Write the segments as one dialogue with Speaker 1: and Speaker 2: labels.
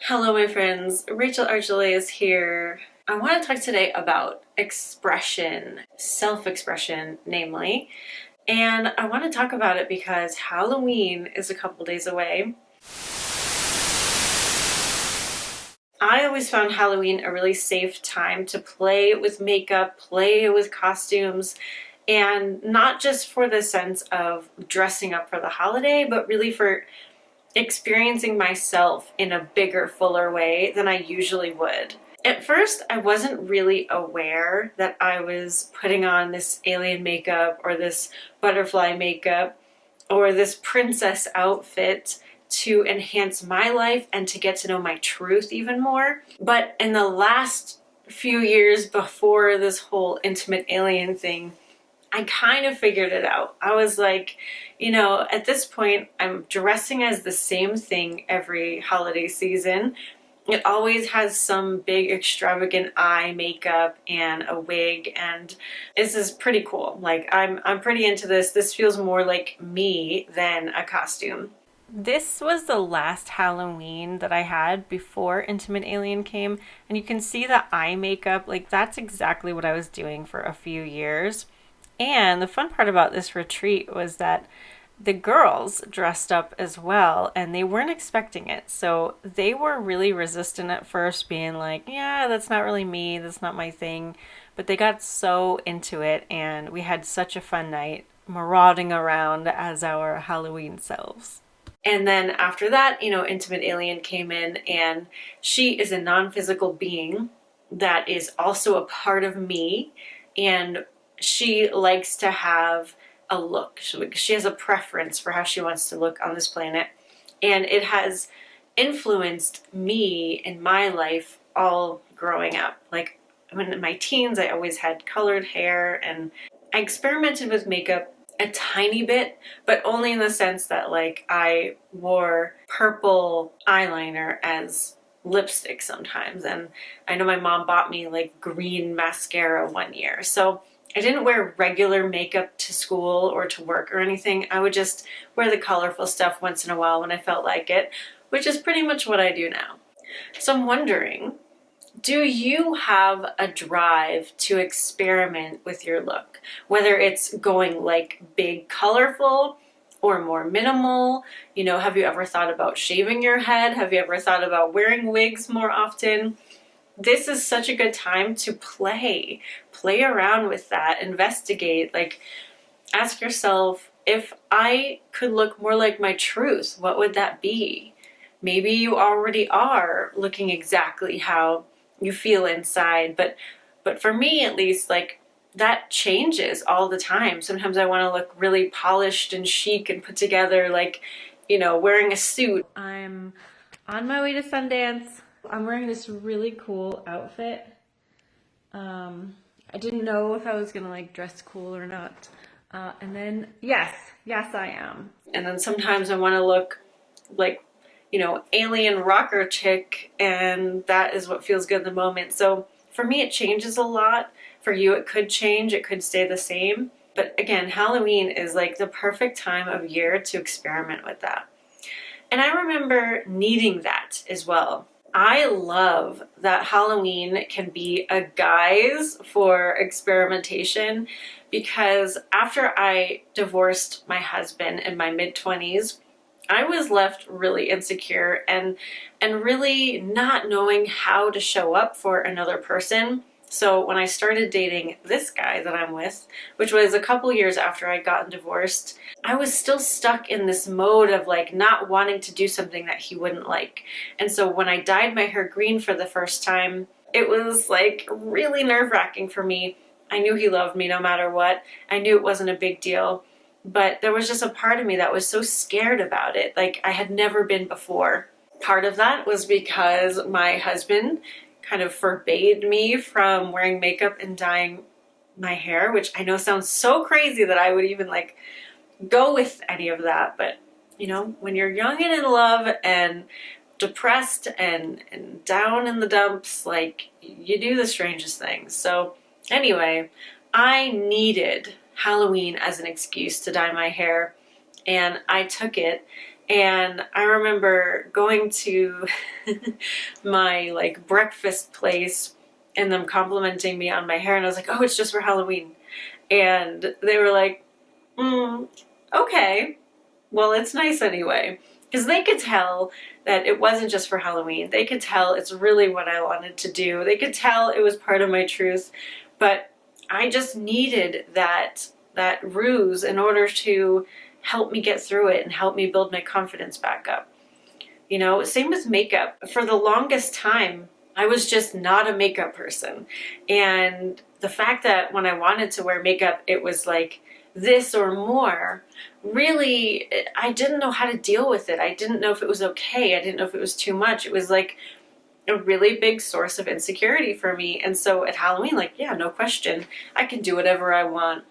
Speaker 1: Hello, my friends. Rachel Archelaus here. I want to talk today about expression, self-expression, namely. And I want to talk about it because Halloween is a couple days away. I always found Halloween a really safe time to play with makeup, play with costumes, and not just for the sense of dressing up for the holiday, but really for experiencing myself in a bigger, fuller way than I usually would. At first, I wasn't really aware that I was putting on this alien makeup or this butterfly makeup or this princess outfit to enhance my life and to get to know my truth even more. But in the last few years before this whole intimate alien thing, I kind of figured it out. I was like, at this point, I'm dressing as the same thing every holiday season. It always has some big extravagant eye makeup and a wig, and this is pretty cool. Like I'm pretty into this. This feels more like me than a costume. This was the last Halloween that I had before Intimate Alien came, and you can see the eye makeup. Like that's exactly what I was doing for a few years. And the fun part about this retreat was that the girls dressed up as well and they weren't expecting it. So they were really resistant at first, being like, yeah, that's not really me, that's not my thing. But they got so into it and we had such a fun night marauding around as our Halloween selves. And then after that, Intimate Alien came in, and she is a non-physical being that is also a part of me. And she likes to have a look. She has a preference for how she wants to look on this planet. And it has influenced me in my life all growing up. Like when in my teens, I always had colored hair, and I experimented with makeup a tiny bit, but only in the sense that like I wore purple eyeliner as lipstick sometimes. And I know my mom bought me like green mascara one year. So I didn't wear regular makeup to school or to work or anything. I would just wear the colorful stuff once in a while when I felt like it, which is pretty much what I do now. So I'm wondering, do you have a drive to experiment with your look? Whether it's going like big colorful or more minimal, have you ever thought about shaving your head? Have you ever thought about wearing wigs more often? This is such a good time to play around with that, investigate, like ask yourself, if I could look more like my truth, what would that be? Maybe you already are looking exactly how you feel inside, but for me at least, like that changes all the time. Sometimes I want to look really polished and chic and put together, like, wearing a suit. I'm on my way to Sundance. I'm wearing this really cool outfit. I didn't know if I was gonna like dress cool or not. And then, yes, I am. And then sometimes I want to look like, alien rocker chick, and that is what feels good in the moment. So for me, it changes a lot. For you, it could change, it could stay the same. But again, Halloween is like the perfect time of year to experiment with that. And I remember needing that as well. I love that Halloween can be a guise for experimentation, because after I divorced my husband in my mid-20s, I was left really insecure and really not knowing how to show up for another person. So when I started dating this guy that I'm with, which was a couple years after I'd gotten divorced, I was still stuck in this mode of like not wanting to do something that he wouldn't like. And so when I dyed my hair green for the first time, it was like really nerve-wracking for me. I knew he loved me no matter what. I knew it wasn't a big deal, but there was just a part of me that was so scared about it, like I had never been before. Part of that was because my husband kind of forbade me from wearing makeup and dyeing my hair, which I know sounds so crazy that I would even like go with any of that. But when you're young and in love and depressed and down in the dumps, like you do the strangest things. So anyway, I needed Halloween as an excuse to dye my hair, and I took it. And I remember going to my like breakfast place and them complimenting me on my hair, and I was like, oh, it's just for Halloween. And they were like, okay, well, it's nice anyway. Because they could tell that it wasn't just for Halloween. They could tell it's really what I wanted to do. They could tell it was part of my truth. But I just needed that ruse in order to help me get through it and help me build my confidence back up. You know, same with makeup. For the longest time, I was just not a makeup person. And the fact that when I wanted to wear makeup, it was like this or more, really, I didn't know how to deal with it. I didn't know if it was okay. I didn't know if it was too much. It was like a really big source of insecurity for me. And so at Halloween, like, yeah, no question, I can do whatever I want.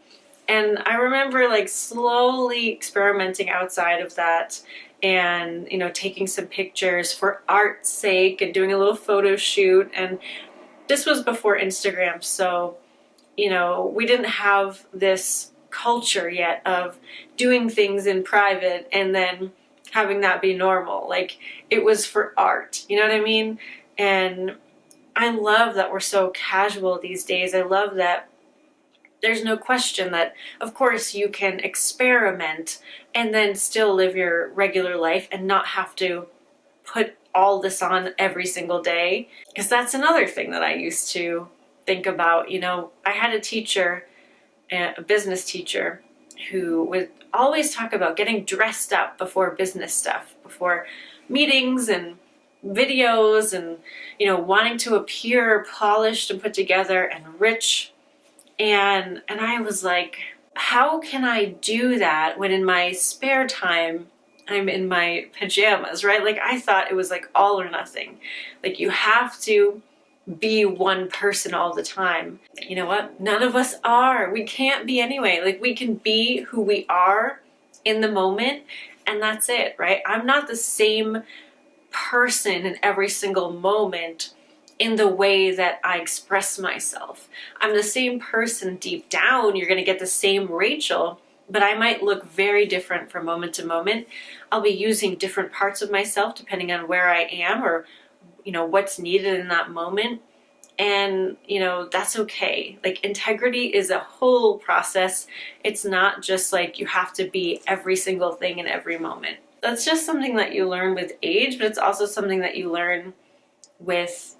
Speaker 1: And I remember like slowly experimenting outside of that and, you know, taking some pictures for art's sake and doing a little photo shoot. And this was before Instagram. So, you know, we didn't have this culture yet of doing things in private and then having that be normal. Like, it was for art. You know what I mean? And I love that we're so casual these days. I love that there's no question that, of course, you can experiment and then still live your regular life and not have to put all this on every single day. Because that's another thing that I used to think about. You know, I had a teacher, a business teacher, who would always talk about getting dressed up before business stuff, before meetings and videos, and, you know, wanting to appear polished and put together and rich. And I was like, how can I do that when in my spare time I'm in my pajamas, right? Like, I thought it was like all or nothing. Like, you have to be one person all the time. You know what? None of us are. We can't be anyway. Like, we can be who we are in the moment, and that's it, right? I'm not the same person in every single moment in the way that I express myself. I'm the same person deep down. You're going to get the same Rachel, but I might look very different from moment to moment. I'll be using different parts of myself depending on where I am or, you know, what's needed in that moment. And, you know, that's okay. Like, integrity is a whole process. It's not just like you have to be every single thing in every moment. That's just something that you learn with age, but it's also something that you learn with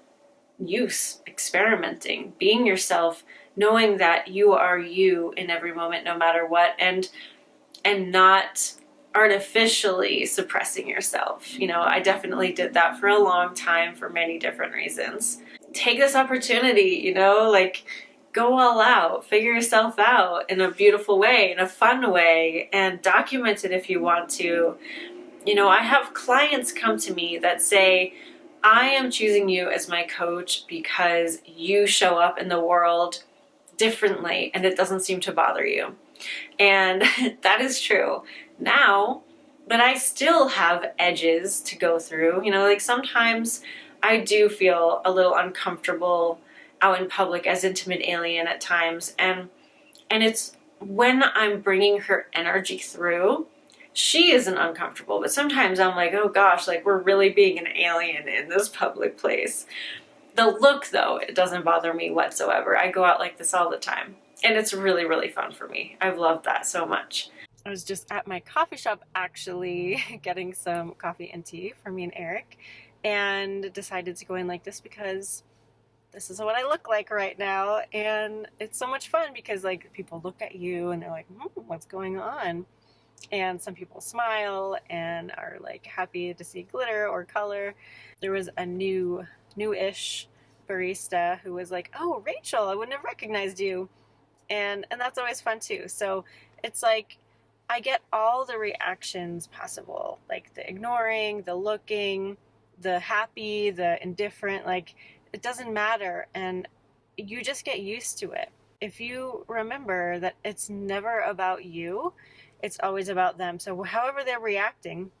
Speaker 1: use, experimenting, being yourself, knowing that you are you in every moment, no matter what, and not artificially suppressing yourself. You know, I definitely did that for a long time for many different reasons. Take this opportunity, you know, like, go all out, figure yourself out in a beautiful way, in a fun way, and document it if you want to. You know, I have clients come to me that say, I am choosing you as my coach because you show up in the world differently and it doesn't seem to bother you. And that is true now, but I still have edges to go through. You know, like, sometimes I do feel a little uncomfortable out in public as a timid alien at times. And it's when I'm bringing her energy through, she isn't uncomfortable, but sometimes I'm like, oh gosh, like, we're really being an alien in this public place. The look, though, it doesn't bother me whatsoever. I go out like this all the time, and it's really, really fun for me. I've loved that so much. I was just at my coffee shop, actually, getting some coffee and tea for me and Eric, and decided to go in like this because this is what I look like right now. And it's so much fun because, like, people look at you and they're like, what's going on? And some people smile and are like happy to see glitter or color. There was a newish barista who was like, oh, Rachel, I wouldn't have recognized you. And that's always fun too. So it's like, I get all the reactions possible, like the ignoring, the looking, the happy, the indifferent. Like, it doesn't matter, and you just get used to it. If you remember that it's never about you, it's always about them. So however they're reacting,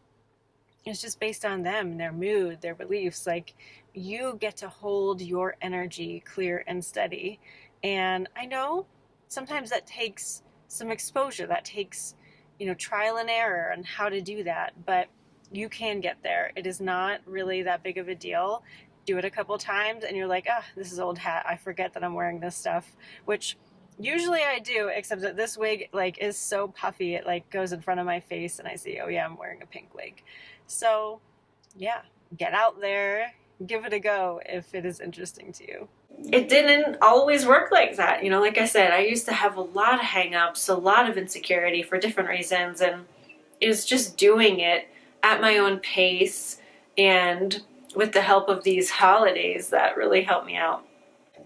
Speaker 1: it's just based on them, their mood, their beliefs. Like, you get to hold your energy clear and steady. And I know sometimes that takes some exposure, that takes, you know, trial and error on how to do that. But you can get there. It is not really that big of a deal. Do it a couple times and you're like, ah, this is old hat. I forget that I'm wearing this stuff, which usually I do, except that this wig like is so puffy it like goes in front of my face and I see, oh yeah, I'm wearing a pink wig. So yeah, get out there, give it a go if it is interesting to you. It didn't always work like that. You know, like I said, I used to have a lot of hang-ups, a lot of insecurity for different reasons, and it was just doing it at my own pace and with the help of these holidays that really helped me out.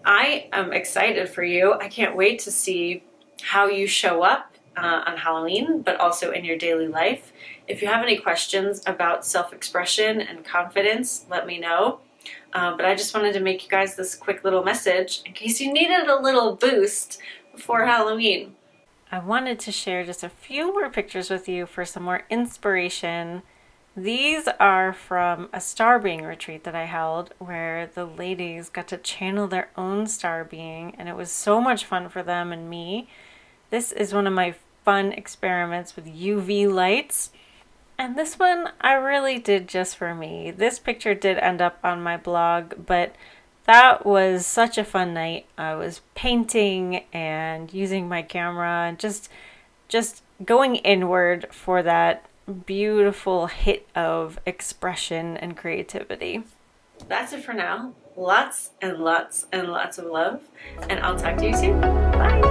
Speaker 1: I am excited for you. I can't wait to see how you show up on Halloween, but also in your daily life. If you have any questions about self-expression and confidence, let me know. But I just wanted to make you guys this quick little message in case you needed a little boost before Halloween. I wanted to share just a few more pictures with you for some more inspiration. These are from a star being retreat that I held where the ladies got to channel their own star being, and it was so much fun for them and me. This is one of my fun experiments with UV lights. And this one I really did just for me. This picture did end up on my blog, but that was such a fun night. I was painting and using my camera and just going inward for that beautiful hit of expression and creativity. That's it for now. Lots and lots and lots of love, and I'll talk to you soon. Bye.